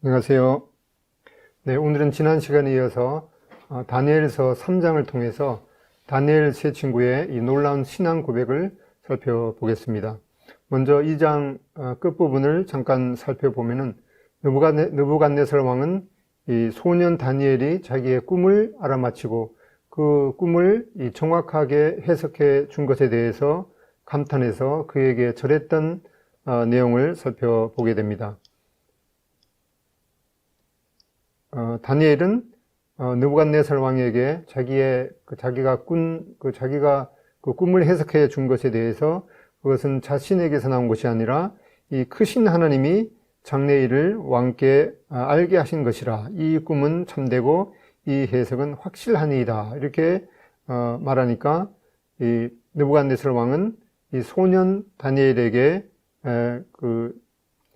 안녕하세요. 네, 오늘은 지난 시간에 이어서 다니엘서 3장을 통해서 다니엘 세 친구의 이 놀라운 신앙 고백을 살펴보겠습니다. 먼저 2장 끝부분을 잠깐 살펴보면은 느부갓네살 왕은 이 소년 다니엘이 자기의 꿈을 알아맞히고 그 꿈을 정확하게 해석해 준 것에 대해서 감탄해서 그에게 절했던 내용을 살펴보게 됩니다. 다니엘은 느부갓네살 왕에게 자기가 그 꿈을 해석해 준 것에 대해서 그것은 자신에게서 나온 것이 아니라 이 크신 하나님이 장래일을 왕께 알게 하신 것이라. 이 꿈은 참되고 이 해석은 확실하니이다. 이렇게 말하니까 이 느부갓네살 왕은 이 소년 다니엘에게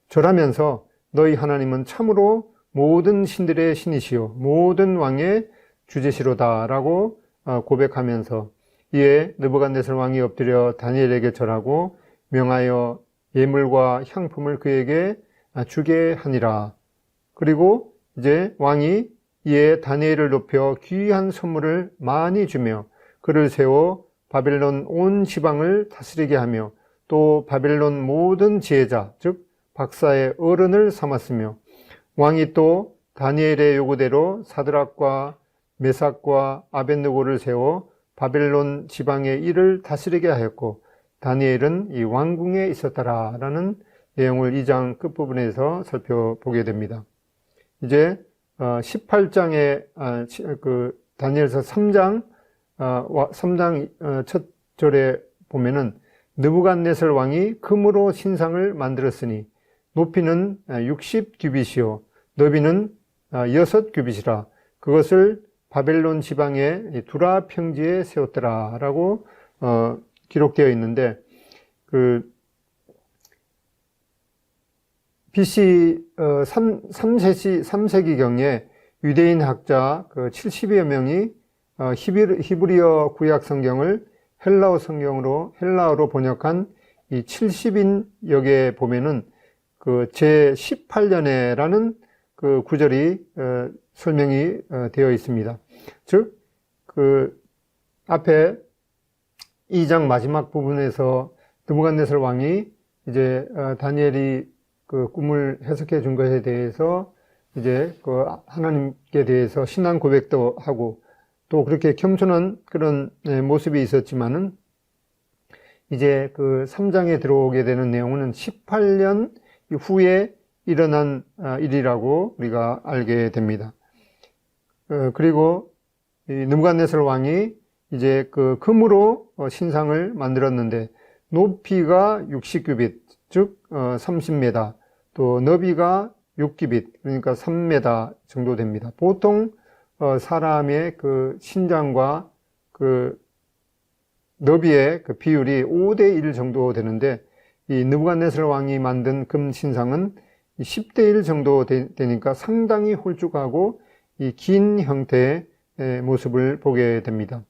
절하면서 너희 하나님은 참으로 모든 신들의 신이시요 모든 왕의 주제시로다 라고 고백하면서 이에 느부갓네살 왕이 엎드려 다니엘에게 절하고 명하여 예물과 향품을 그에게 주게 하니라. 그리고 이제 왕이 이에 다니엘을 높여 귀한 선물을 많이 주며 그를 세워 바벨론 온 지방을 다스리게 하며 또 바벨론 모든 지혜자 즉 박사의 어른을 삼았으며 왕이 또 다니엘의 요구대로 사드락과 메삭과 아벳느고를 세워 바벨론 지방의 일을 다스리게 하였고 다니엘은 이 왕궁에 있었더라라는 내용을 2장 끝부분에서 살펴보게 됩니다. 이제 18장의 다니엘서 3장 첫 절에 보면은 느부갓네살 왕이 금으로 신상을 만들었으니 높이는 60규빗이요 너비는 6규빗이라 그것을 바벨론 지방의 두라 평지에 세웠더라 라고 기록되어 있는데 BC 3세기경에 유대인 학자 70여 명이 히브리어 구약 성경을 헬라어로 번역한 이 70인역에 보면은 제 18년에라는 구절이 설명이 되어 있습니다. 즉, 앞에 2장 마지막 부분에서 느부갓네살 왕이 이제 다니엘이 꿈을 해석해 준 것에 대해서 이제 하나님께 대해서 신앙 고백도 하고 또 그렇게 겸손한 그런 모습이 있었지만은 이제 3장에 들어오게 되는 내용은 18년 후에 일어난 일이라고 우리가 알게 됩니다. 그리고 이 느부갓네살 왕이 이제 금으로 신상을 만들었는데 높이가 60규빗 즉 30m 또 너비가 6규빗 그러니까 3m 정도 됩니다. 보통 사람의 신장과 너비의 비율이 5대1 정도 되는데 이 느부갓네살 왕이 만든 금 신상은 10대1 정도 되니까 상당히 홀쭉하고 이 긴 형태의 모습을 보게 됩니다.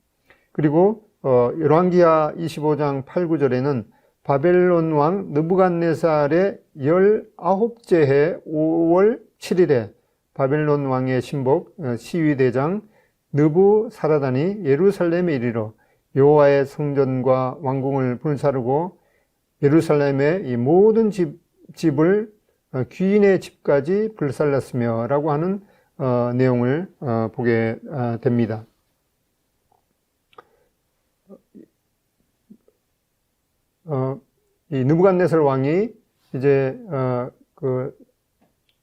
그리고 열왕기하 25장 8, 9절에는 바벨론 왕 느부갓네살의 19째 해 5월 7일에 바벨론 왕의 신복 시위대장 느부사라단이 예루살렘에 이르러 여호와의 성전과 왕궁을 불사르고 예루살렘의 이 모든 집을 귀인의 집까지 불살랐으며 라고 하는 내용을 보게 됩니다. 이 느부갓네살 왕이 이제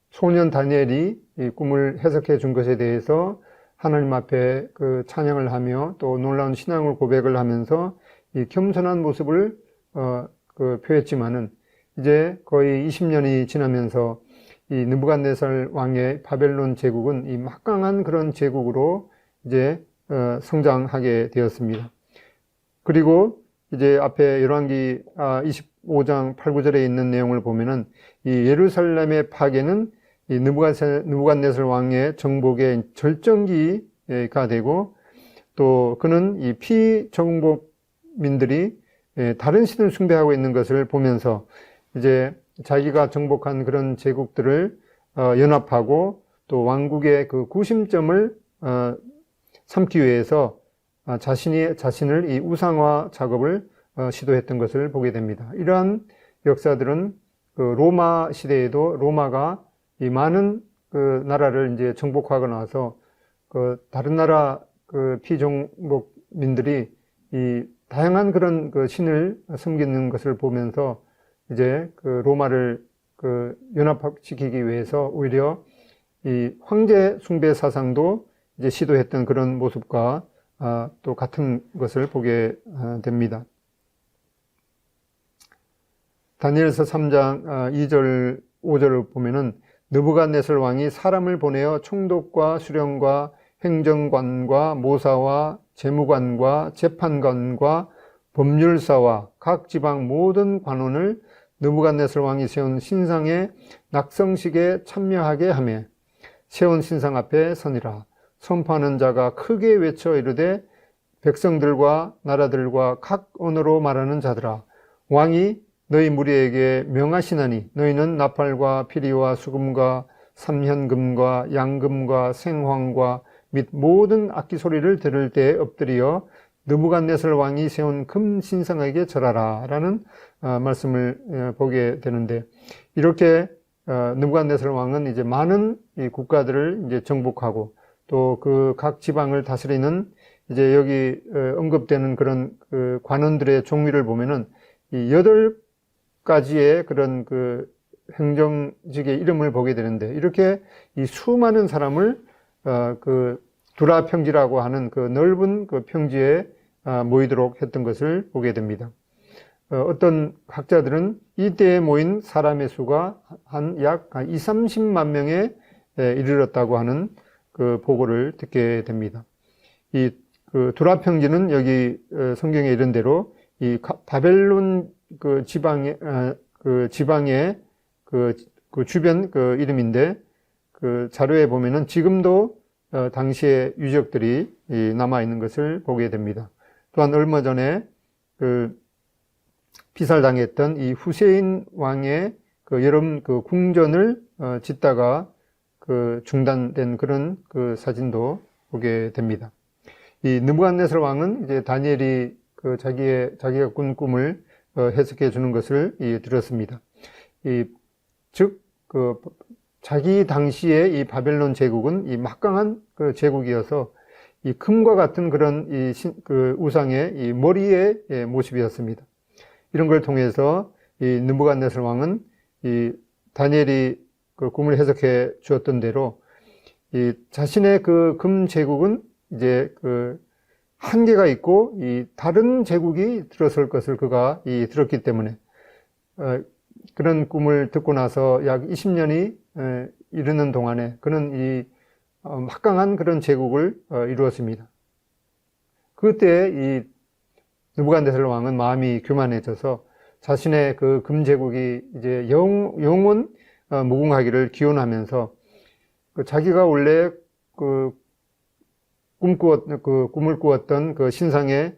소년 다니엘이 이 꿈을 해석해 준 것에 대해서 하나님 앞에 찬양을 하며 또 놀라운 신앙을 고백을 하면서 이 겸손한 모습을 표했지만은 이제 거의 20년이 지나면서 이 느부갓네살 왕의 바벨론 제국은 이 막강한 그런 제국으로 이제 성장하게 되었습니다. 그리고 이제 앞에 열왕기 25장 8, 9절에 있는 내용을 보면은 이 예루살렘의 파괴는 이 느부갓네살 왕의 정복의 절정기가 되고 또 그는 이 피정복민들이 다른 신을 숭배하고 있는 것을 보면서 이제 자기가 정복한 그런 제국들을 연합하고 또 왕국의 그 구심점을 삼기 위해서 자신을 이 우상화 작업을 시도했던 것을 보게 됩니다. 이러한 역사들은 그 로마 시대에도 로마가 이 많은 그 나라를 이제 정복하고 나서 그 다른 나라 그 피종목민들이 이 다양한 그런 그 신을 섬기는 것을 보면서 이제 그 로마를 그 연합시키기 위해서 오히려 이 황제 숭배 사상도 이제 시도했던 그런 모습과 또 같은 것을 보게 됩니다. 다니엘서 3장 2절 5절을 보면은 느부갓네살 왕이 사람을 보내어 총독과 수령과 행정관과 모사와 재무관과 재판관과 법률사와 각 지방 모든 관원을 느부갓네살 왕이 세운 신상의 낙성식에 참여하게 하며 세운 신상 앞에 서니라. 선포하는 자가 크게 외쳐 이르되 백성들과 나라들과 각 언어로 말하는 자들아, 왕이 너희 무리에게 명하시나니 너희는 나팔과 피리와 수금과 삼현금과 양금과 생황과 및 모든 악기 소리를 들을 때에 엎드려 느부갓네살 왕이 세운 금 신상에게 절하라 라는 말씀을 보게 되는데, 이렇게 느부갓네살 왕은 이제 많은 이 국가들을 이제 정복하고 또 그 각 지방을 다스리는 이제 여기 언급되는 그런 그 관원들의 종류를 보면은 이 8가지의 그런 그 행정직의 이름을 보게 되는데, 이렇게 이 수많은 사람을 그 두라 평지라고 하는 그 넓은 그 평지에 모이도록 했던 것을 보게 됩니다. 어떤 학자들은 이때에 모인 사람의 수가 한 약 20-30만 명에 이르렀다고 하는 그 보고를 듣게 됩니다. 이 그 두라 평지는 여기 성경에 이른 대로 이 바벨론 그 지방의 그 주변 그 이름인데, 그 자료에 보면은 지금도 당시의 유적들이 남아 있는 것을 보게 됩니다. 또한 얼마 전에 그 피살당했던 이 후세인 왕의 그 여름 그 궁전을 짓다가 그 중단된 그런 그 사진도 보게 됩니다. 이 느부갓네살 왕은 이제 다니엘이 그 자기가 꾼 꿈을 해석해 주는 것을 들었습니다. 즉 그 자기 당시에 이 바벨론 제국은 이 막강한 그 제국이어서 이 금과 같은 그런 그 우상의 이 머리의 모습이었습니다. 이런 걸 통해서 이 느부갓네살 왕은 이 다니엘이 그 꿈을 해석해 주었던 대로 이 자신의 그 금 제국은 이제 그 한계가 있고 이 다른 제국이 들어설 것을 그가 들었기 때문에 그런 꿈을 듣고 나서 약 20년이 이르는 동안에 그는 이 막강한 그런 제국을 이루었습니다. 그때 이 느부갓네살 왕은 마음이 교만해져서 자신의 그 금제국이 이제 영원 무궁하기를 기원하면서 자기가 원래 그 꿈을 꾸었던 그 신상의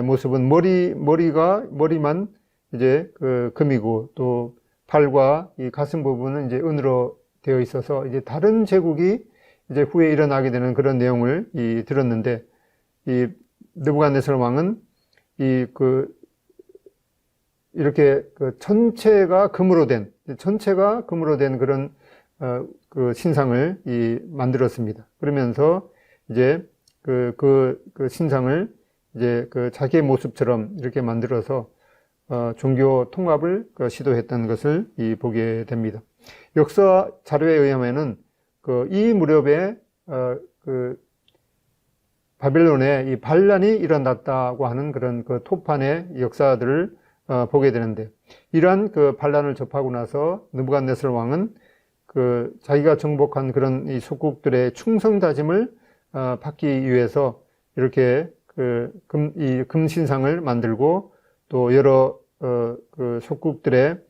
모습은 머리만 이제 그 금이고 또 팔과 이 가슴 부분은 이제 은으로 되어 있어서 이제 다른 제국이 이제 후에 일어나게 되는 그런 내용을 들었는데, 이 느부갓네살 왕은 이렇게 그 전체가 금으로 된 그런 그 신상을 만들었습니다. 그러면서 이제 그 신상을 이제 그 자기의 모습처럼 이렇게 만들어서 종교 통합을 시도했던 것을 보게 됩니다. 역사 자료에 의하면은 이 무렵에 그 바벨론에 이 반란이 일어났다고 하는 그런 그 토판의 역사들을 보게 되는데, 이러한 그 반란을 접하고 나서 느부갓네살 왕은 그 자기가 정복한 그런 이 속국들의 충성 다짐을 받기 위해서 이렇게 이 금신상을 만들고 또 여러 그 속국들의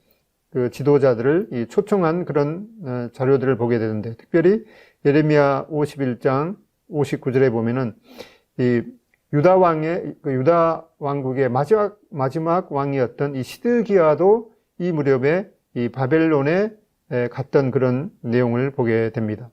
그 지도자들을 초청한 그런 자료들을 보게 되는데, 특별히 예레미야 51장 59절에 보면은 이 유다 왕국의 마지막 왕이었던 이 시드기야도 이 무렵에 이 바벨론의 갔던 그런 내용을 보게 됩니다.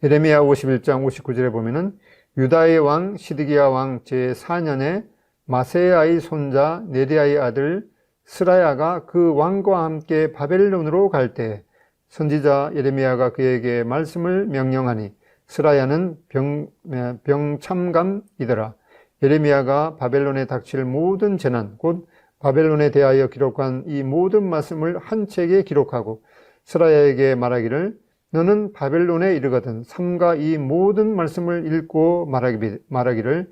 예레미야 51장 59절에 보면은 유다의 왕 시드기야 왕 제4년에 마세야의 손자 네리야의 아들 스라야가 그 왕과 함께 바벨론으로 갈 때 선지자 예레미야가 그에게 말씀을 명령하니 스라야는 병참감이더라. 예레미야가 바벨론에 닥칠 모든 재난 곧 바벨론에 대하여 기록한 이 모든 말씀을 한 책에 기록하고 스라야에게 말하기를 너는 바벨론에 이르거든 삼가 이 모든 말씀을 읽고 말하기를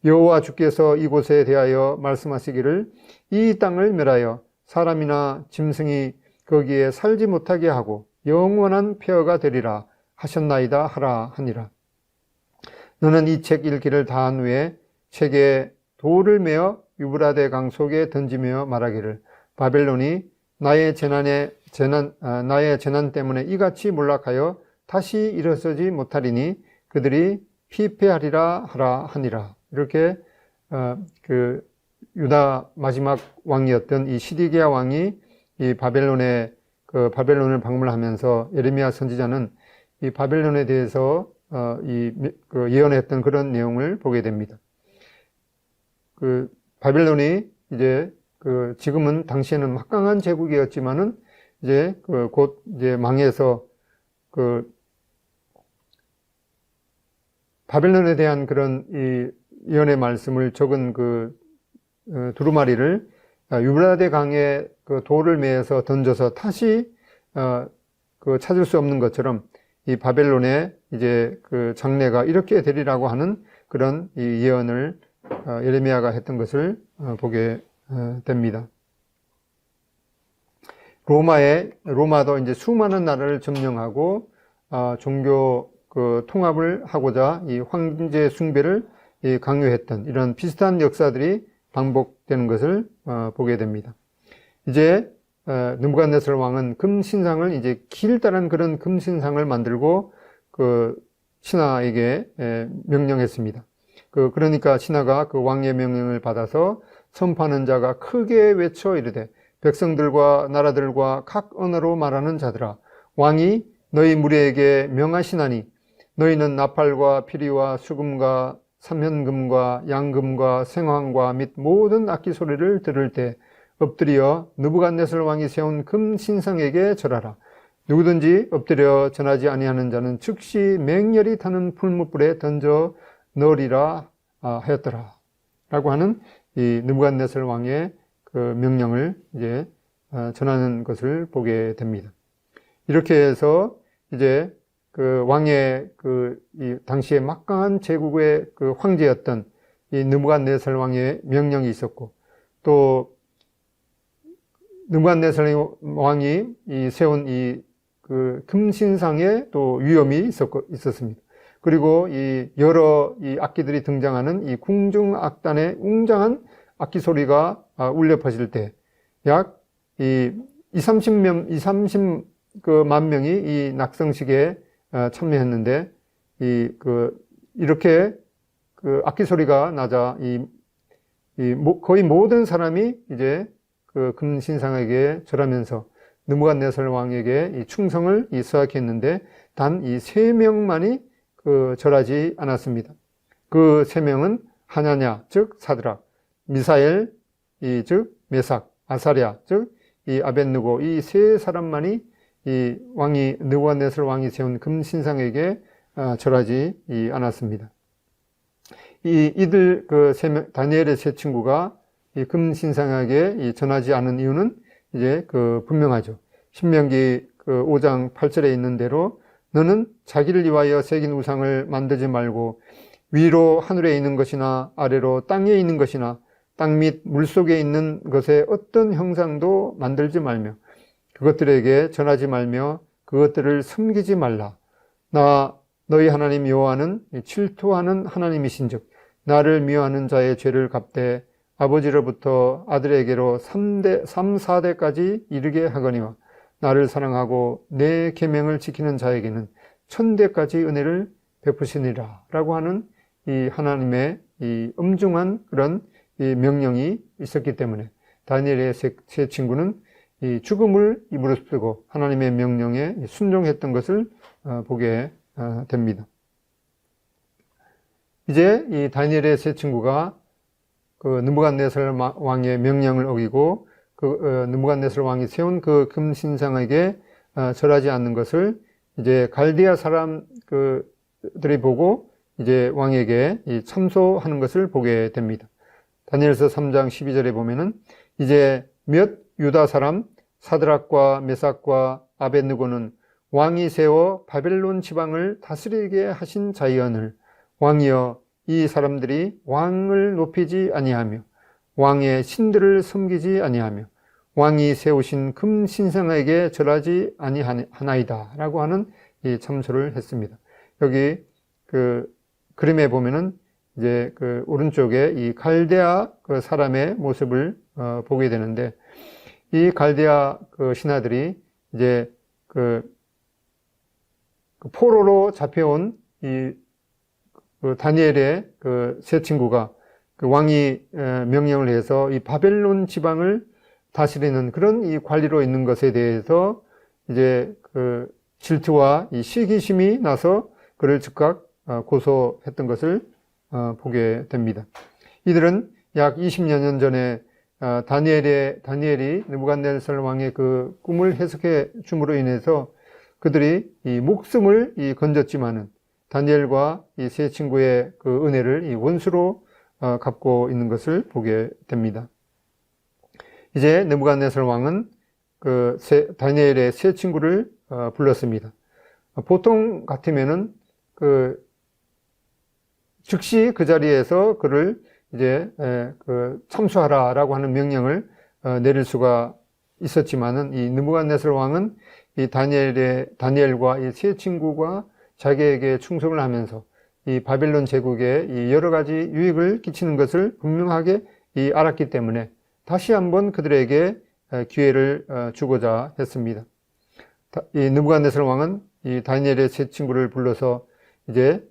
여호와 주께서 이곳에 대하여 말씀하시기를 이 땅을 멸하여 사람이나 짐승이 거기에 살지 못하게 하고 영원한 폐허가 되리라 하셨나이다 하라 하니라. 너는 이 책 읽기를 다한 후에 책에 돌을 메어 유브라데 강 속에 던지며 말하기를 바벨론이 나의 재난 때문에 이같이 몰락하여 다시 일어서지 못하리니 그들이 피폐하리라 하라 하니라. 이렇게 그 유다 마지막 왕이었던 이 시드기야 왕이 이 바벨론을 방문하면서 예레미야 선지자는 이 바벨론에 대해서 예언했던 그런 내용을 보게 됩니다. 그 바벨론이 이제 지금은 당시에는 막강한 제국이었지만은 이제 곧 이제 망해서 바벨론에 대한 그런 이 예언의 말씀을 적은 두루마리를 유브라데 강에 돌을 메어서 던져서 다시 찾을 수 없는 것처럼 이 바벨론의 이제 장래가 이렇게 되리라고 하는 그런 이 예언을 예레미야가 했던 것을 보게 됩니다. 로마도 이제 수많은 나라를 점령하고 종교 통합을 하고자 이 황제 숭배를 강요했던 이런 비슷한 역사들이 반복되는 것을 보게 됩니다. 이제 느부갓네살 왕은 금신상을 이제 길다란 그런 금신상을 만들고 신하에게 명령했습니다. 그러니까 신하가 그 왕의 명령을 받아서 선포하는 자가 크게 외쳐 이르되 백성들과 나라들과 각 언어로 말하는 자들아 왕이 너희 무리에게 명하시나니 너희는 나팔과 피리와 수금과 삼현금과 양금과 생황과 및 모든 악기 소리를 들을 때 엎드려 느부갓네살 왕이 세운 금 신상에게 절하라. 누구든지 엎드려 전하지 아니하는 자는 즉시 맹렬히 타는 풀무불에 던져 넣으리라 하였더라. 라고 하는 이 느부갓네살 왕의 명령을 이제 전하는 것을 보게 됩니다. 이렇게 해서 이제 왕의 이 당시에 막강한 제국의 황제였던 이 느부갓네살 왕의 명령이 있었고 또 느부갓네살 왕이 세운 이 금신상에 또 위험이 있었습니다. 그리고 이 여러 이 악기들이 등장하는 이 궁중악단의 웅장한 악기 소리가 울려 퍼질 때 약 30만 명이 이 낙성식에 참여했는데 이렇게 악기 소리가 나자 거의 모든 사람이 이제 금신상에게 절하면서 느부갓네살 왕에게 이 충성을 수확했는데 단 이 3명만이 절하지 않았습니다. 그 3명은 하냐냐 즉 사드락, 미사엘 즉 메삭, 아사랴 즉 이 아벳느고 이 3사람만이 이 느부갓네살 왕이 세운 금신상에게 절하지 않았습니다. 이들 다니엘의 3 친구가 이 금신상에게 전하지 않은 이유는 이제 분명하죠. 신명기 5장 8절에 있는 대로 너는 자기를 위하여 새긴 우상을 만들지 말고 위로 하늘에 있는 것이나 아래로 땅에 있는 것이나 땅 및 물속에 있는 것의 어떤 형상도 만들지 말며 그것들에게 전하지 말며 그것들을 섬기지 말라. 너희 하나님 여호와는 질투하는 하나님이신즉 나를 미워하는 자의 죄를 갚되 아버지로부터 아들에게로 3-4대까지 이르게 하거니와 나를 사랑하고 내 계명을 지키는 자에게는 1000대까지 은혜를 베푸시니라 라고 하는 이 하나님의 이 엄중한 그런 이 명령이 있었기 때문에 다니엘의 3 친구는 이 죽음을 무릅쓰고 하나님의 명령에 순종했던 것을 보게 됩니다. 이제 이 다니엘의 세 친구가 그 느부갓네살 왕의 명령을 어기고 그 느부갓네살 왕이 세운 그 금신상에게 절하지 않는 것을 이제 갈대아 사람들이 보고 이제 왕에게 참소하는 것을 보게 됩니다. 다니엘서 3장 12절에 보면은 이제 몇 유다 사람 사드락과 메삭과 아벳느고는 왕이 세워 바벨론 지방을 다스리게 하신 자이언을 왕이여 이 사람들이 왕을 높이지 아니하며 왕의 신들을 섬기지 아니하며 왕이 세우신 금 신상에게 절하지 아니하나이다 라고 하는 이 참소를 했습니다. 여기 그 그림에 보면은 이제 그 오른쪽에 이 갈대아 그 사람의 모습을 보게 되는데 이 갈대아 그 신하들이 이제 그 포로로 잡혀온 이 그 다니엘의 그 세 친구가 그 왕이 명령을 해서 이 바벨론 지방을 다스리는 그런 이 관리로 있는 것에 대해서 이제 그 질투와 이 시기심이 나서 그를 즉각 고소했던 것을 보게 됩니다. 이들은 약 20여 년 전에 다니엘이 느부갓네살 왕의 그 꿈을 해석해 줌으로 인해서 그들이 이 목숨을 건졌지만은 다니엘과 이 세 친구의 그 은혜를 이 원수로 갚고 있는 것을 보게 됩니다. 이제 느부갓네살 왕은 그 다니엘의 세 친구를 불렀습니다. 보통 같으면은 그 즉시 그 자리에서 그를 이제 그 참수하라라고 하는 명령을 내릴 수가 있었지만은 이 느부갓네살 왕은 이 다니엘과 이 세 친구가 자기에게 충성을 하면서 이 바벨론 제국에 이 여러 가지 유익을 끼치는 것을 분명하게 알았기 때문에 다시 한번 그들에게 기회를 주고자 했습니다. 이 느부갓네살 왕은 이 다니엘의 세 친구를 불러서 이제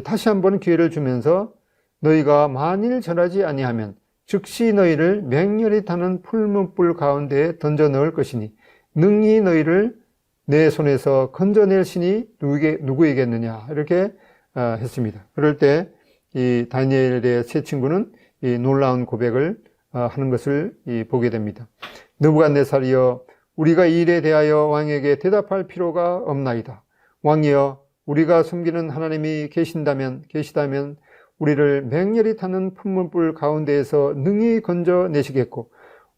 다시 한번 기회를 주면서 너희가 만일 절하지 아니하면 즉시 너희를 맹렬히 타는 풀문불 가운데에 던져 넣을 것이니 능히 너희를 내 손에서 건져낼 신이 누구이겠느냐 이렇게 했습니다. 그럴 때 이 다니엘의 세 친구는 이 놀라운 고백을 하는 것을 보게 됩니다. 느부갓네살이여 우리가 이 일에 대하여 왕에게 대답할 필요가 없나이다. 왕이여 우리가 섬기는 하나님이 계시다면 우리를 맹렬히 타는 풀문불 가운데에서 능히 건져내시겠고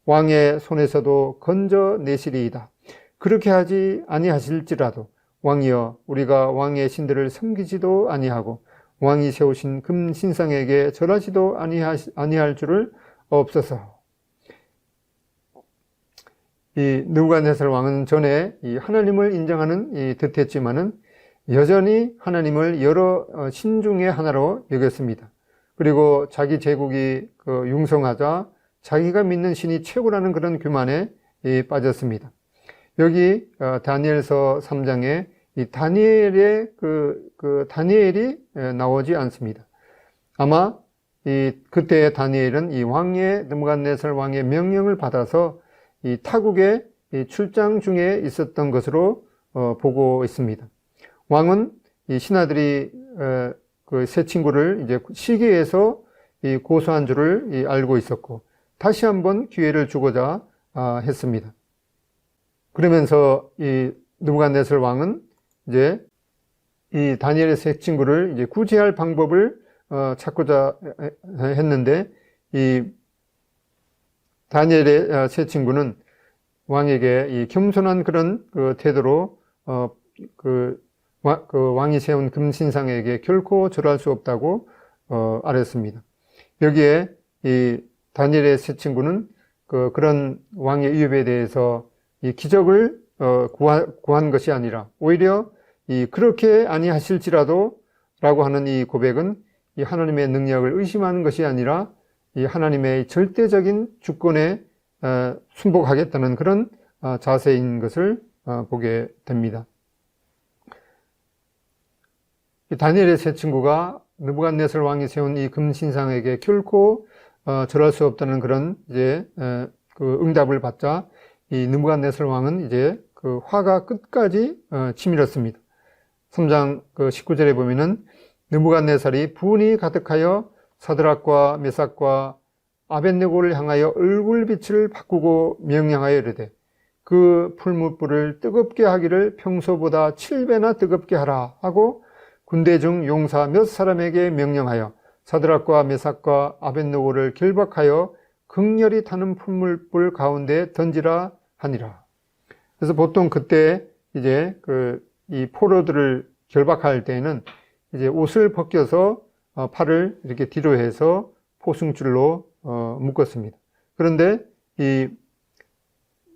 왕의 손에서도 건져내시리이다. 그렇게 하지 아니하실지라도 왕이여 우리가 왕의 신들을 섬기지도 아니하고 왕이 세우신 금 신상에게 절하지도 아니할 줄을 없어서. 이 느부갓네살 왕은 전에 이 하나님을 인정하는 듯했지만은 여전히 하나님을 여러 신 중의 하나로 여겼습니다. 그리고 자기 제국이 융성하자 자기가 믿는 신이 최고라는 그런 교만에 빠졌습니다. 여기 다니엘서 3장에 이 다니엘의 다니엘이 나오지 않습니다. 아마 그때 다니엘은 이 느부갓네살 왕의 명령을 받아서 이 타국의 출장 중에 있었던 것으로 보고 있습니다. 왕은 이 신하들이 그 세 친구를 이제 시기에서 고소한 줄을 알고 있었고 다시 한번 기회를 주고자 했습니다. 그러면서 이 느부갓네살 왕은 이제 이 다니엘의 세 친구를 이제 구제할 방법을 찾고자 했는데 이 다니엘의 세 친구는 왕에게 이 겸손한 그런 그 태도로 왕이 세운 금신상에게 결코 절할 수 없다고 알았습니다. 여기에 이 다니엘의 세 친구는 그런 왕의 위협에 대해서 이 기적을 구한 것이 아니라 오히려 그렇게 아니하실지라도 라고 하는 이 고백은 이 하나님의 능력을 의심하는 것이 아니라 이 하나님의 절대적인 주권에 순복하겠다는 그런 자세인 것을 보게 됩니다. 다니엘의 세 친구가 느부갓네살 왕이 세운 이 금신상에게 결코 절할 수 없다는 그런 이제 그 응답을 받자 이 느부갓네살 왕은 이제 그 화가 끝까지 치밀었습니다. 3장 그 19절에 보면은 느부갓네살이 분이 가득하여 사드락과 메삭과 아벳네고를 향하여 얼굴빛을 바꾸고 명령하여 이르되 그 풀무불을 뜨겁게 하기를 평소보다 7배나 뜨겁게 하라 하고 군대 중 용사 몇 사람에게 명령하여 사드락과 메삭과 아벳네고를 결박하여 극렬히 타는 풀무불 가운데 던지라 하니라. 그래서 보통 그때 이제 이 포로들을 결박할 때에는 이제 옷을 벗겨서 팔을 이렇게 뒤로 해서 포승줄로 묶었습니다. 그런데 이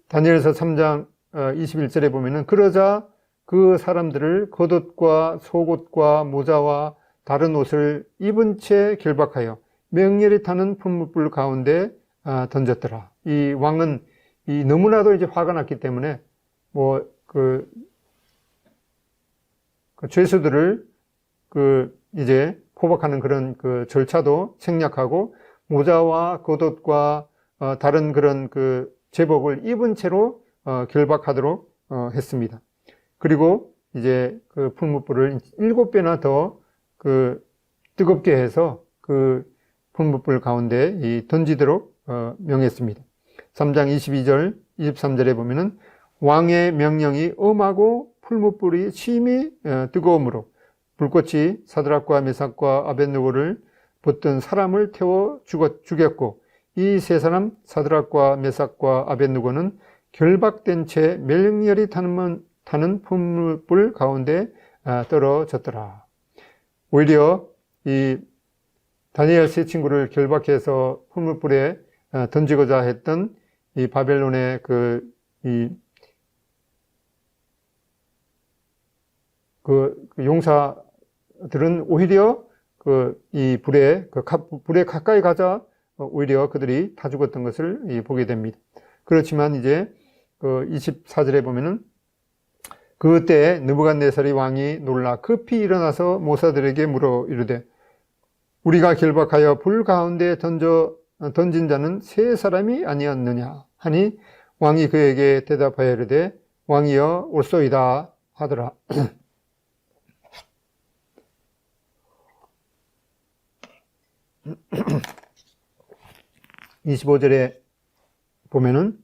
다니엘서 3장 21절에 보면은 그러자 그 사람들을 겉옷과 속옷과 모자와 다른 옷을 입은 채 결박하여 맹렬히 타는 풀무불 가운데 던졌더라. 이 왕은 너무나도 이제 화가 났기 때문에 그 죄수들을 이제 포박하는 그런 절차도 생략하고 모자와 겉옷과 다른 그런 제복을 입은 채로 결박하도록 했습니다. 그리고 이제 그 풀무불을 7배나 더 뜨겁게 해서 그 풀무불 가운데 던지도록 명했습니다. 3장 22절, 23절에 보면은 왕의 명령이 엄하고 풀무불이 심히 뜨거움으로 불꽃이 사드락과 메삭과 아벳느고를 붙든 사람을 태워 죽였고 이 세 사람 사드락과 메삭과 아벳느고는 결박된 채 맹렬히 타는 풀무불 가운데 떨어졌더라. 오히려 이 다니엘 세 친구를 결박해서 풀무불에 던지고자 했던 이 바벨론의 용사들은 오히려 이 불에 가까이 가자 오히려 그들이 다 죽었던 것을 보게 됩니다. 그렇지만 이제 24절에 보면은 그때 느부갓네살이 왕이 놀라 급히 일어나서 모사들에게 물어 이르되 우리가 결박하여 불 가운데 던진 자는 세 사람이 아니었느냐 하니 왕이 그에게 대답하여 이르되 왕이여 옳소이다 하더라. 25절에 보면은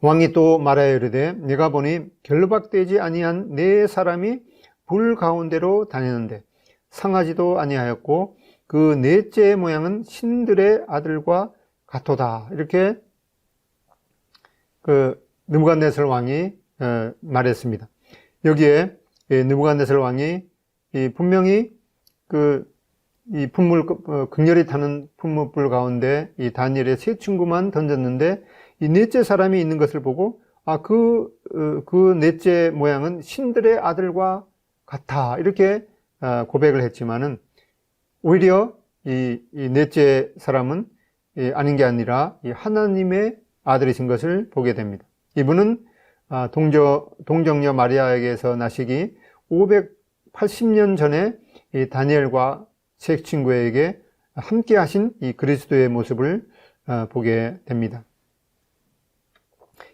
왕이 또 말하여 이르되 내가 보니 결박되지 아니한 네 사람이 불 가운데로 다니는데 상하지도 아니하였고 그 넷째의 모양은 신들의 아들과 같도다. 이렇게 느부갓네살 왕이 말했습니다. 여기에 느부갓네살 왕이 분명히 이 극렬히 타는 풀무불 가운데 이 다니엘의 세 친구만 던졌는데 이 넷째 사람이 있는 것을 보고 그 넷째 모양은 신들의 아들과 같아 이렇게 고백을 했지만은 오히려 이 넷째 사람은 아닌 게 아니라 이 하나님의 아들이신 것을 보게 됩니다. 이분은 동정녀 마리아에게서 나시기 580년 전에 이 다니엘과 세 친구에게 함께 하신 이 그리스도의 모습을 보게 됩니다.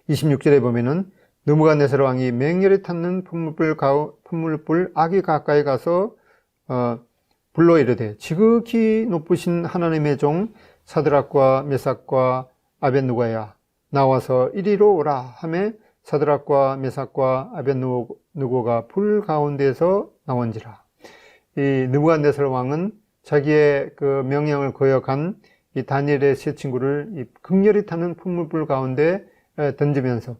26절에 보면은 느부갓네살 왕이 맹렬히 탔는 풀무불 악이 가까이 가서 불러 이르되 지극히 높으신 하나님의 종 사드락과 메삭과 아벳느고야 나와서 이리로 오라 하매 사드락과 메삭과 아벳느고가 불 가운데서 나온지라. 이 느부갓네살 왕은 자기의 명령을 거역한 이 다니엘의 세 친구를 이 극렬히 타는 풀무불 가운데 던지면서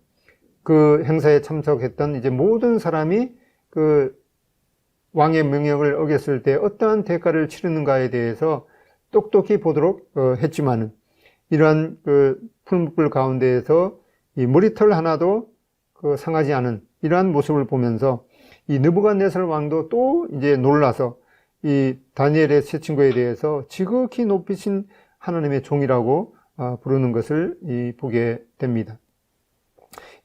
그 행사에 참석했던 이제 모든 사람이 왕의 명령을 어겼을 때 어떠한 대가를 치르는가에 대해서 똑똑히 보도록 했지만은 이러한 풀무불 가운데에서 이 머리털 하나도 상하지 않은 이러한 모습을 보면서 이 느부갓네살 왕도 또 이제 놀라서 이 다니엘의 세 친구에 대해서 지극히 높이신 하나님의 종이라고 부르는 것을 보게 됩니다.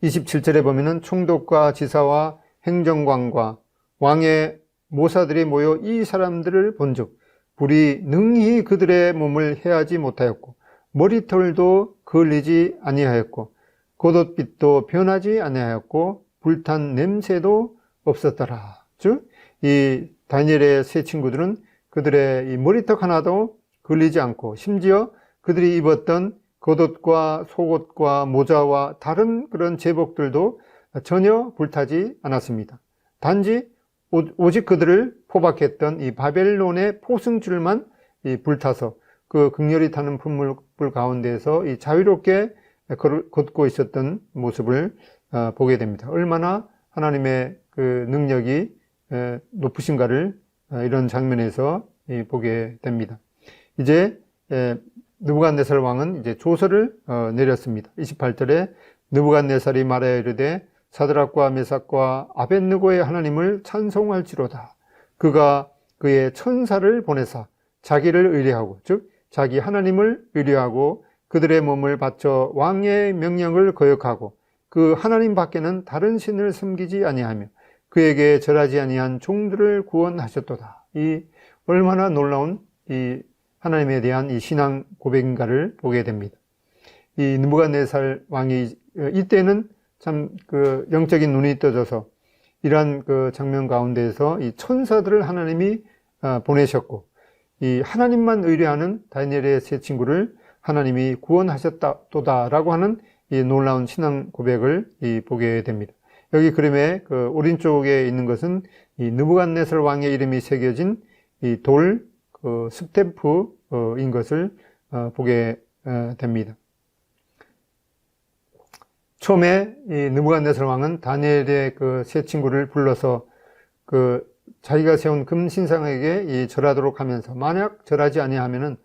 27절에 보면은 총독과 지사와 행정관과 왕의 모사들이 모여 이 사람들을 본즉 불이 능히 그들의 몸을 해하지 못하였고 머리털도 걸리지 아니하였고 겉옷빛도 변하지 아니하였고 불탄 냄새도 없었더라. 즉, 이 다니엘의 세 친구들은 그들의 이 머리털 하나도 걸리지 않고 심지어 그들이 입었던 겉옷과 속옷과 모자와 다른 그런 제복들도 전혀 불타지 않았습니다. 단지 오직 그들을 포박했던 이 바벨론의 포승줄만 이 불타서 그 극렬히 타는 풀무불 가운데에서 이 자유롭게 걷고 있었던 모습을 보게 됩니다. 얼마나 하나님의 그 능력이 높으신가를 이런 장면에서 보게 됩니다. 이제 느부갓네살 왕은 이제 조서를 내렸습니다. 28절에 느부갓네살이 말하여 이르되 사드락과 메삭과 아벳느고의 하나님을 찬송할지로다. 그가 그의 천사를 보내사 자기를 의뢰하고, 즉 자기 하나님을 의뢰하고 그들의 몸을 바쳐 왕의 명령을 거역하고 그 하나님 밖에는 다른 신을 섬기지 아니하며 그에게 절하지 아니한 종들을 구원하셨도다. 이 얼마나 놀라운 이 하나님에 대한 이 신앙 고백인가를 보게 됩니다. 이 느부갓네살 왕이 이때는 참 그 영적인 눈이 떠져서 이러한 그 장면 가운데에서 이 천사들을 하나님이 보내셨고 이 하나님만 의뢰하는 다니엘의 세 친구를 하나님이 구원하셨다라고 하는 이 놀라운 신앙 고백을 보게 됩니다. 여기 그림의 그 오른쪽에 있는 것은 이 느부갓네살 왕의 이름이 새겨진 이 돌 그 스탬프인 것을 보게 됩니다. 처음에 이 느부갓네살 왕은 다니엘의 그 세 친구를 불러서 그 자기가 세운 금신상에게 이 절하도록 하면서 만약 절하지 아니하면은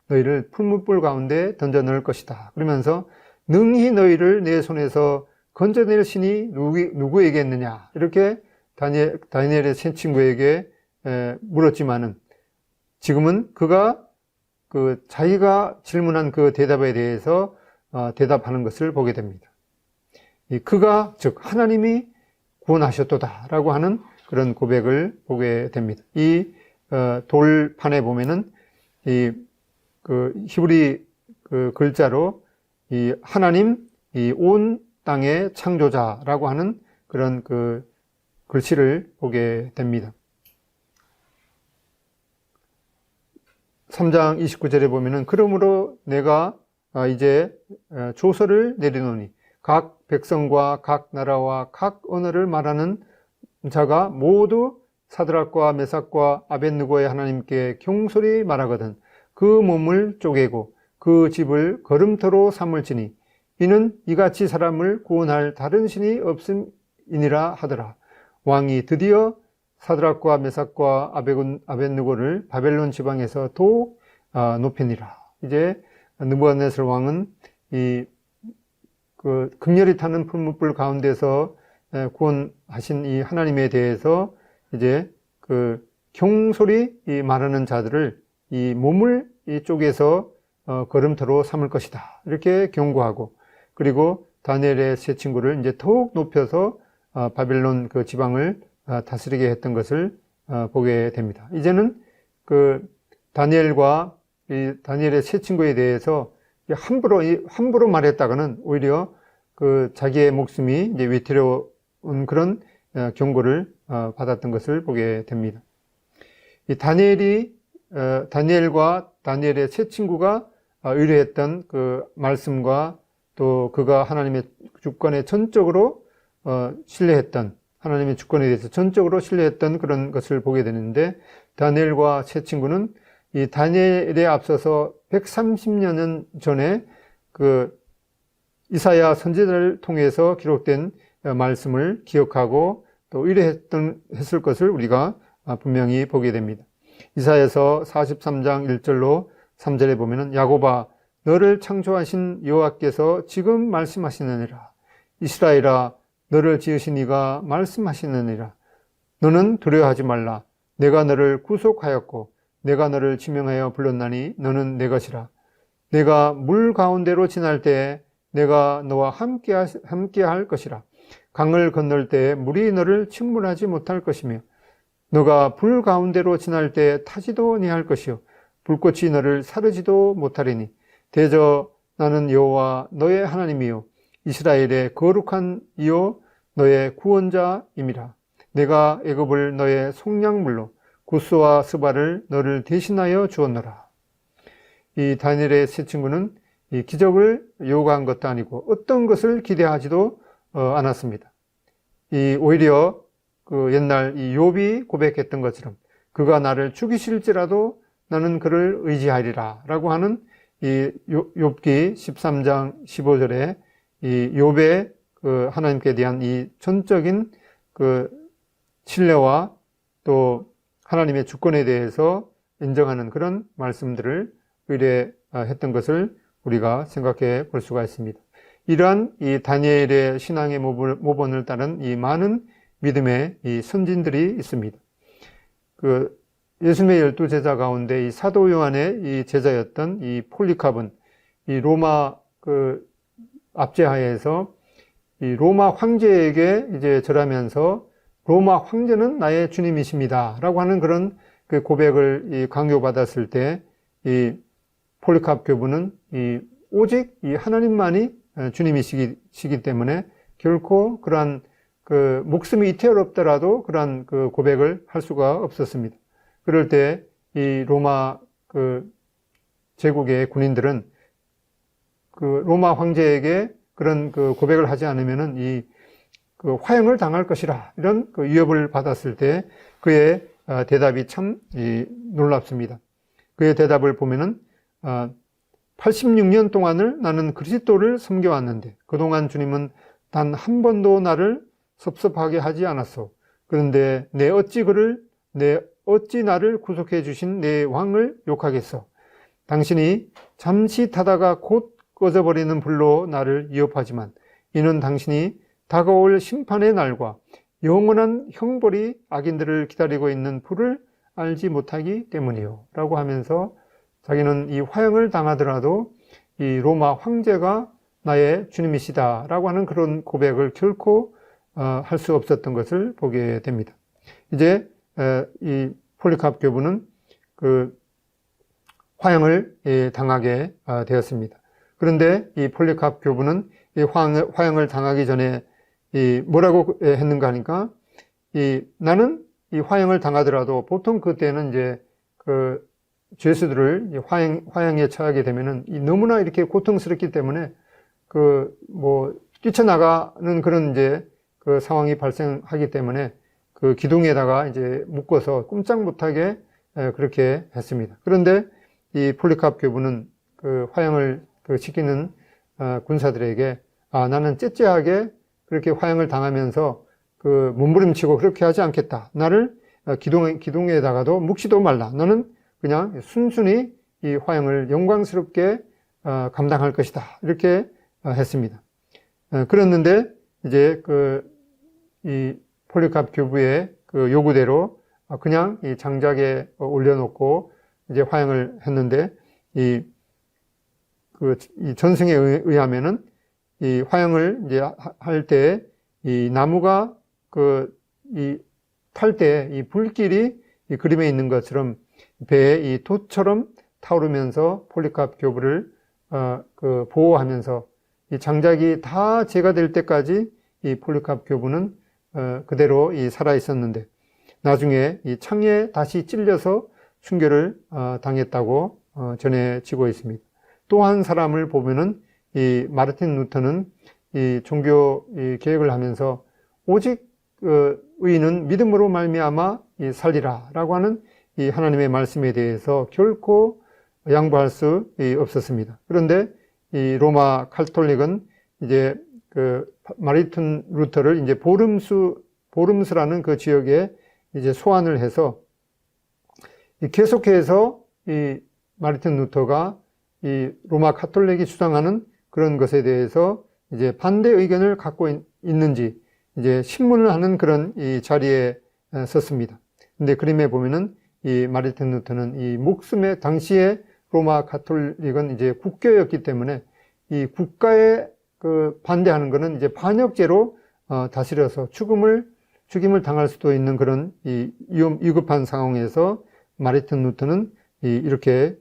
너희를 풀무불 가운데 던져 넣을 것이다. 그러면서 능히 너희를 내 손에서 건져낼 신이 누구에게있느냐 이렇게 다니엘의 세 친구에게 물었지만은 지금은 그가 그 자기가 질문한 그 대답에 대해서 대답하는 것을 보게 됩니다. 그가 즉 하나님이 구원하셨도다라고 하는 그런 고백을 보게 됩니다. 이 돌판에 보면은 이 그 히브리 그 글자로 이 하나님 이 온 땅의 창조자라고 하는 그런 그 글씨를 보게 됩니다. 3장 29절에 보면은 그러므로 내가 이제 조서를 내리노니 각 백성과 각 나라와 각 언어를 말하는 자가 모두 사드락과 메삭과 아벳느고의 하나님께 경솔히 말하거든 그 몸을 쪼개고 그 집을 걸음터로 삼을지니 이는 이같이 사람을 구원할 다른 신이 없음이니라 하더라. 왕이 드디어 사드락과 메삭과 아벳느고를 바벨론 지방에서 더욱 높이니라. 이제 느부갓네살 왕은 이 그 극렬히 타는 풀무불 가운데서 구원하신 이 하나님에 대해서 이제 그 경솔히 이 말하는 자들을 이 몸을 이 쪽에서 걸음터로 삼을 것이다. 이렇게 경고하고 그리고 다니엘의 세 친구를 이제 더욱 높여서 바벨론 그 지방을 다스리게 했던 것을 보게 됩니다. 이제는 그 다니엘과 이 다니엘의 세 친구에 대해서 함부로 말했다가는 오히려 그 자기의 목숨이 이제 위태로운 그런 경고를 받았던 것을 보게 됩니다. 이 다니엘과 다니엘의 세 친구가 의뢰했던 그 말씀과 또 그가 하나님의 주권에 전적으로 신뢰했던 하나님의 주권에 대해서 전적으로 신뢰했던 그런 것을 보게 되는데 다니엘과 세 친구는 이 다니엘에 앞서서 130년 전에 그 이사야 선지자를 통해서 기록된 말씀을 기억하고 또 의뢰했을 것을 우리가 분명히 보게 됩니다. 이사야서 43장 1절로 3절에 보면은 야곱아 너를 창조하신 여호와께서 지금 말씀하시느니라. 이스라엘아 너를 지으신 이가 말씀하시느니라. 너는 두려워하지 말라. 내가 너를 구속하였고 내가 너를 지명하여 불렀나니 너는 내 것이라. 내가 물 가운데로 지날 때에 내가 너와 함께 할 것이라. 강을 건널 때에 물이 너를 침몰하지 못할 것이며 너가 불 가운데로 지날 때에 타지도 아니할 것이요 불꽃이 너를 사르지도 못하리니 대저 나는 여호와 너의 하나님이요 이스라엘의 거룩한 이요 너의 구원자임이라. 내가 애굽을 너의 속량물로 구스와 스바를 너를 대신하여 주었노라. 이 다니엘의 세 친구는 이 기적을 요구한 것도 아니고 어떤 것을 기대하지도 않았습니다. 오히려 그 옛날 이 욥이 고백했던 것처럼 그가 나를 죽이실지라도 나는 그를 의지하리라 라고 하는 이 욥기 13장 15절에 이 욥의 그 하나님께 대한 이 전적인 그 신뢰와 또 하나님의 주권에 대해서 인정하는 그런 말씀들을 의뢰했던 것을 우리가 생각해 볼 수가 있습니다. 이러한 이 다니엘의 신앙의 모본을 따른 이 많은 믿음의 이 선진들이 있습니다. 그 예수님의 12제자 가운데 이 사도 요한의 이 제자였던 이 폴리캅은 이 로마 그 압제하에서 이 로마 황제에게 이제 절하면서 로마 황제는 나의 주님이십니다 라고 하는 그런 그 고백을 이 강요받았을 때 이 폴리캅 교부는 이 오직 이 하나님만이 주님이시기 때문에 결코 그러한 그 목숨이 이태롭더라도 그러한 그 고백을 할 수가 없었습니다. 그럴 때 이 로마 그 제국의 군인들은 그 로마 황제에게 그런 그 고백을 하지 않으면은 이 그 화형을 당할 것이라 이런 그 위협을 받았을 때 그의 대답이 참 놀랍습니다. 그의 대답을 보면은 86년 동안을 나는 그리스도를 섬겨왔는데 그동안 주님은 단 한 번도 나를 섭섭하게 하지 않았소. 그런데 내 어찌 나를 구속해 주신 내 왕을 욕하겠소. 당신이 잠시 타다가 곧 꺼져버리는 불로 나를 위협하지만 이는 당신이 다가올 심판의 날과 영원한 형벌이 악인들을 기다리고 있는 불을 알지 못하기 때문이요 라고 하면서 자기는 이 화형을 당하더라도 이 로마 황제가 나의 주님이시다 라고 하는 그런 고백을 결코 할 수 없었던 것을 보게 됩니다. 이제 이 폴리캅 교부는 그 화형을 당하게 되었습니다. 그런데 이 폴리캅 교부는 이 화형을 당하기 전에 뭐라고 했는가 하니까 나는 이 화형을 당하더라도 보통 그때는 이제 그 죄수들을 화형에 처하게 되면은 너무나 이렇게 고통스럽기 때문에 그 뭐 뛰쳐나가는 그런 이제 그 상황이 발생하기 때문에 그 기둥에다가 이제 묶어서 꼼짝 못하게 그렇게 했습니다. 그런데 이 폴리캅 교부는 그 화형을 시키는 군사들에게 나는 째째하게 그렇게 화형을 당하면서 그 몸부림치고 그렇게 하지 않겠다. 나를 기둥에다가도 묵지도 말라. 너는 그냥 순순히 이 화형을 영광스럽게 감당할 것이다. 이렇게 했습니다. 그랬는데 이제 이 폴리캅 교부의 그 요구대로 그냥 이 장작에 올려놓고 이제 화형을 했는데 이 전승에 의하면은 이 화형을 이제 할 때 이 나무가 탈 때 이 불길이 이 그림에 있는 것처럼 배에 이 돛처럼 타오르면서 폴리캅 교부를 보호하면서 이 장작이 다 제가 될 때까지 이 폴리캅 교부는 그대로 살아 있었는데 나중에 이 창에 다시 찔려서 순교를 당했다고 전해지고 있습니다. 또 한 사람을 보면은 이 마르틴 루터는 이 종교 개혁을 하면서 오직 의인은 믿음으로 말미암아 살리라라고 하는 이 하나님의 말씀에 대해서 결코 양보할 수 없었습니다. 그런데 이 로마 카톨릭은 이제 그 마르틴 루터를 이제 보름스라는 그 지역에 이제 소환을 해서 계속해서 이 마르틴 루터가 이 로마 카톨릭이 주장하는 그런 것에 대해서 이제 반대 의견을 갖고 있는지 이제 신문을 하는 그런 이 자리에 섰습니다. 근데 그림에 보면은 이 마르틴 루터는 이 목숨에 당시에 로마 카톨릭은 이제 국교였기 때문에 이 국가에 그 반대하는 것은 이제 반역죄로 다스려서 죽임을 당할 수도 있는 그런 이 위급한 상황에서 마르틴 루터는 이렇게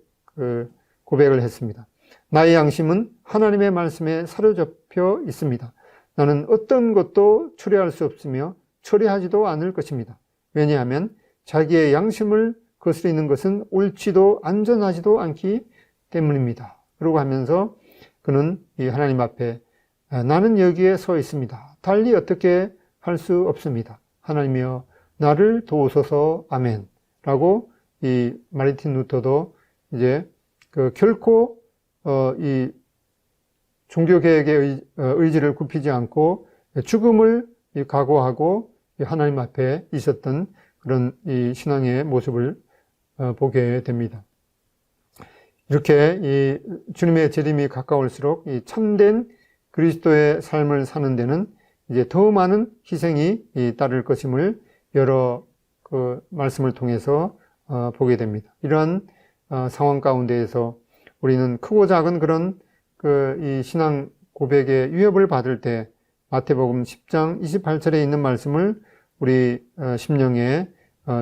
고백을 했습니다. 나의 양심은 하나님의 말씀에 잡혀 있습니다. 나는 어떤 것도 초래할 수 없으며 처리하지도 않을 것입니다. 왜냐하면 자기의 양심을 거스리는 것은 옳지도 안전하지도 않기 때문입니다. 그러고 하면서 그는 이 하나님 앞에 나는 여기에 서 있습니다. 달리 어떻게 할 수 없습니다. 하나님이여 나를 도우소서 아멘 라고 이 마르틴 루터도 이제 결코 이 종교개혁의 의지를 굽히지 않고 죽음을 각오하고 하나님 앞에 있었던 그런 이 신앙의 모습을 보게 됩니다. 이렇게 이 주님의 재림이 가까울수록 이 참된 그리스도의 삶을 사는 데는 이제 더 많은 희생이 따를 것임을 여러 그 말씀을 통해서 보게 됩니다. 이러한 상황 가운데에서 우리는 크고 작은 그런 이 신앙 고백의 위협을 받을 때 마태복음 10장 28절에 있는 말씀을 우리 심령에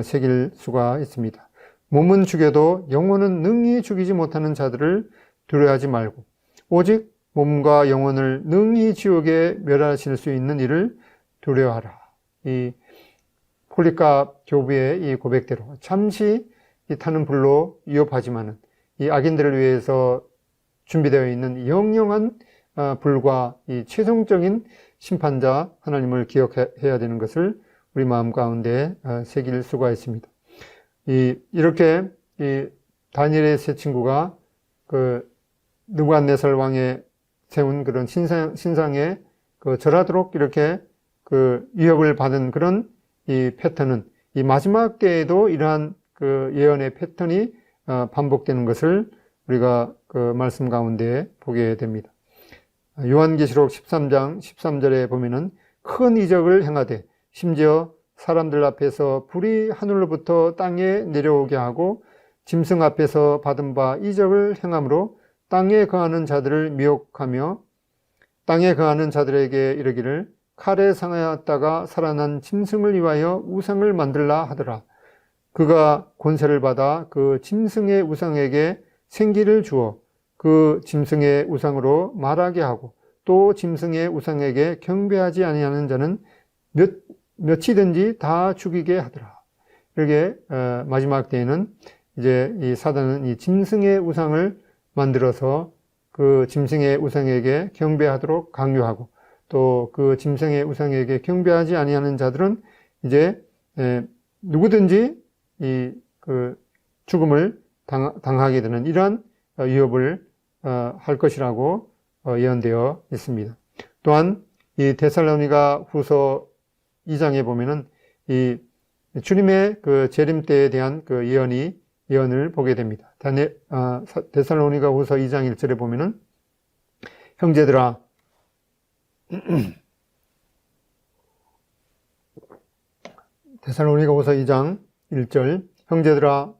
새길 수가 있습니다. 몸은 죽여도 영혼은 능히 죽이지 못하는 자들을 두려워하지 말고 오직 몸과 영혼을 능히 지옥에 멸하실 수 있는 이를 두려워하라. 이 폴리갑 교부의 이 고백대로 잠시 이 타는 불로 위협하지만은 이 악인들을 위해서 준비되어 있는 영영한 불과 이 최종적인 심판자 하나님을 기억해야 되는 것을 우리 마음 가운데 새길 수가 있습니다. 이렇게 이 다니엘의 세 친구가 그 느부갓네살 왕의 세운 그런 신상에 절하도록 이렇게 그 위협을 받은 그런 이 패턴은 이 마지막 때에도 이러한 그 예언의 패턴이 반복되는 것을 우리가 그 말씀 가운데 보게 됩니다. 요한계시록 13장 13절에 보면은 큰 이적을 행하되 심지어 사람들 앞에서 불이 하늘로부터 땅에 내려오게 하고 짐승 앞에서 받은 바 이적을 행함으로 땅에 거하는 자들을 미혹하며 땅에 거하는 자들에게 이르기를 칼에 상하였다가 살아난 짐승을 위하여 우상을 만들라 하더라. 그가 권세를 받아 그 짐승의 우상에게 생기를 주어 그 짐승의 우상으로 말하게 하고 또 짐승의 우상에게 경배하지 아니하는 자는 몇이든지 다 죽이게 하더라. 이렇게 마지막 때에는 이제 이 사단은 이 짐승의 우상을 만들어서 그 짐승의 우상에게 경배하도록 강요하고 또 그 짐승의 우상에게 경배하지 아니하는 자들은 이제 누구든지 이 그 죽음을 당하게 되는 이러한 위협을 할 것이라고 예언되어 있습니다. 또한 이 데살로니가 후서 2장에 보면은 이 주님의 그 재림 때에 대한 그 예언을 보게 됩니다. 데살로니가 후서 2장 1절에 보면은 형제들아 데살로니가 후서 2장 1절 형제들아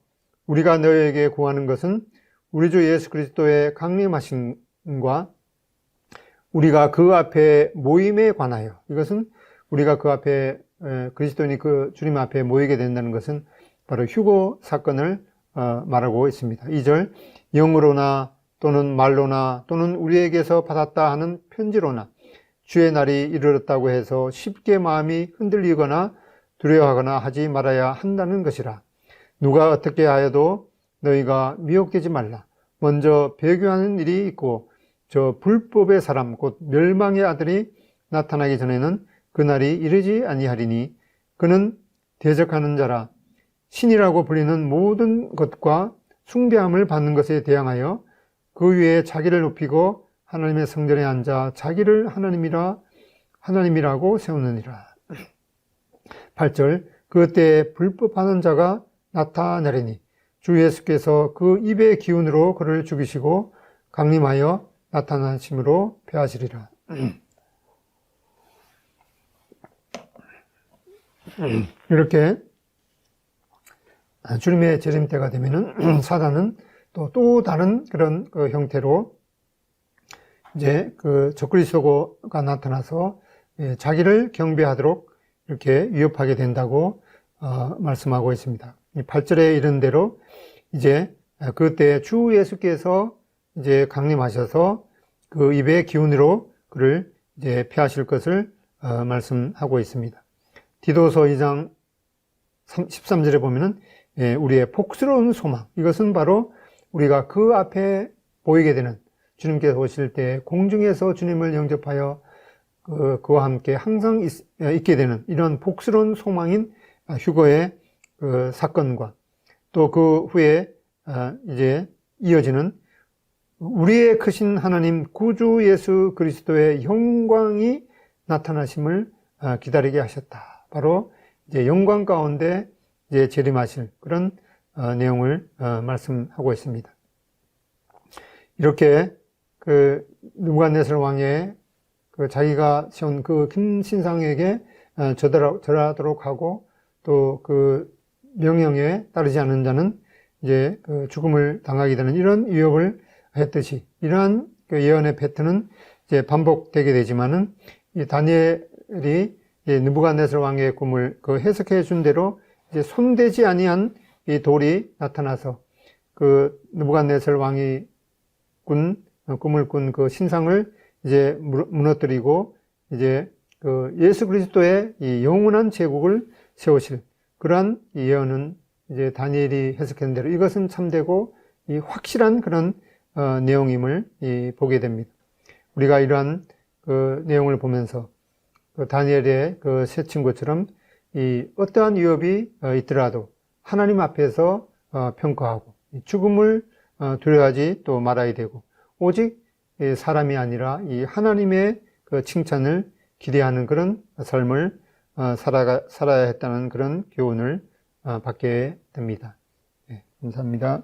우리가 너희에게 구하는 것은 우리 주 예수 그리스도의 강림하심과 우리가 그 앞에 모임에 관하여 이것은 우리가 그 앞에 그리스도인이 그 주님 앞에 모이게 된다는 것은 바로 휴거 사건을 말하고 있습니다. 2절 영으로나 또는 말로나 또는 우리에게서 받았다 하는 편지로나 주의 날이 이르렀다고 해서 쉽게 마음이 흔들리거나 두려워하거나 하지 말아야 한다는 것이라. 누가 어떻게 하여도 너희가 미혹되지 말라. 먼저 배교하는 일이 있고 저 불법의 사람 곧 멸망의 아들이 나타나기 전에는 그날이 이르지 아니하리니 그는 대적하는 자라 신이라고 불리는 모든 것과 숭배함을 받는 것에 대항하여 그 위에 자기를 높이고 하나님의 성전에 앉아 자기를 하나님이라고 세우느니라. 8절 그때에 불법하는 자가 나타나리니 주 예수께서 그 입의 기운으로 그를 죽이시고 강림하여 나타나심으로 패하시리라. 이렇게 주님의 재림 때가 되면은 사단은 또 다른 그런 그 형태로 이제 그 적그리스도가 나타나서 자기를 경배하도록 이렇게 위협하게 된다고 말씀하고 있습니다. 8절에 이른 대로 이제 그때 주 예수께서 이제 강림하셔서 그 입의 기운으로 그를 이제 피하실 것을 말씀하고 있습니다. 디도서 2장 13절에 보면은 우리의 복스러운 소망, 이것은 바로 우리가 그 앞에 보이게 되는 주님께서 오실 때 공중에서 주님을 영접하여 그와 함께 항상 있게 되는 이런 복스러운 소망인 휴거의 그 사건과 또 그 후에 이제 이어지는 우리의 크신 하나님 구주 예수 그리스도의 영광이 나타나심을 기다리게 하셨다. 바로 이제 영광 가운데 이제 재림하실 그런 내용을 말씀하고 있습니다. 이렇게 그 느부갓네살 왕의 그 자기가 세운 그 큰 신상에게 절하도록 하고 또 그 명령에 따르지 않는 자는 이제 그 죽음을 당하게 되는 이런 위협을 했듯이 이러한 그 예언의 패턴은 이제 반복되게 되지만은 이 다니엘이 느부갓네살 왕의 꿈을 그 해석해 준 대로 이제 손대지 아니한 이 돌이 나타나서 그 느부갓네살 왕이 꿈을 꾼 그 신상을 이제 무너뜨리고 이제 그 예수 그리스도의 이 영원한 제국을 세우실 그러한 예언은 이제 다니엘이 해석한 대로 이것은 참되고 이 확실한 그런 내용임을 보게 됩니다. 우리가 이러한 그 내용을 보면서 그 다니엘의 그 세 친구처럼 이 어떠한 위협이 있더라도 하나님 앞에서 평가하고 죽음을 두려워하지 또 말아야 되고 오직 사람이 아니라 이 하나님의 그 칭찬을 기대하는 그런 삶을 살아야 했다는 그런 교훈을 받게 됩니다. 네, 감사합니다.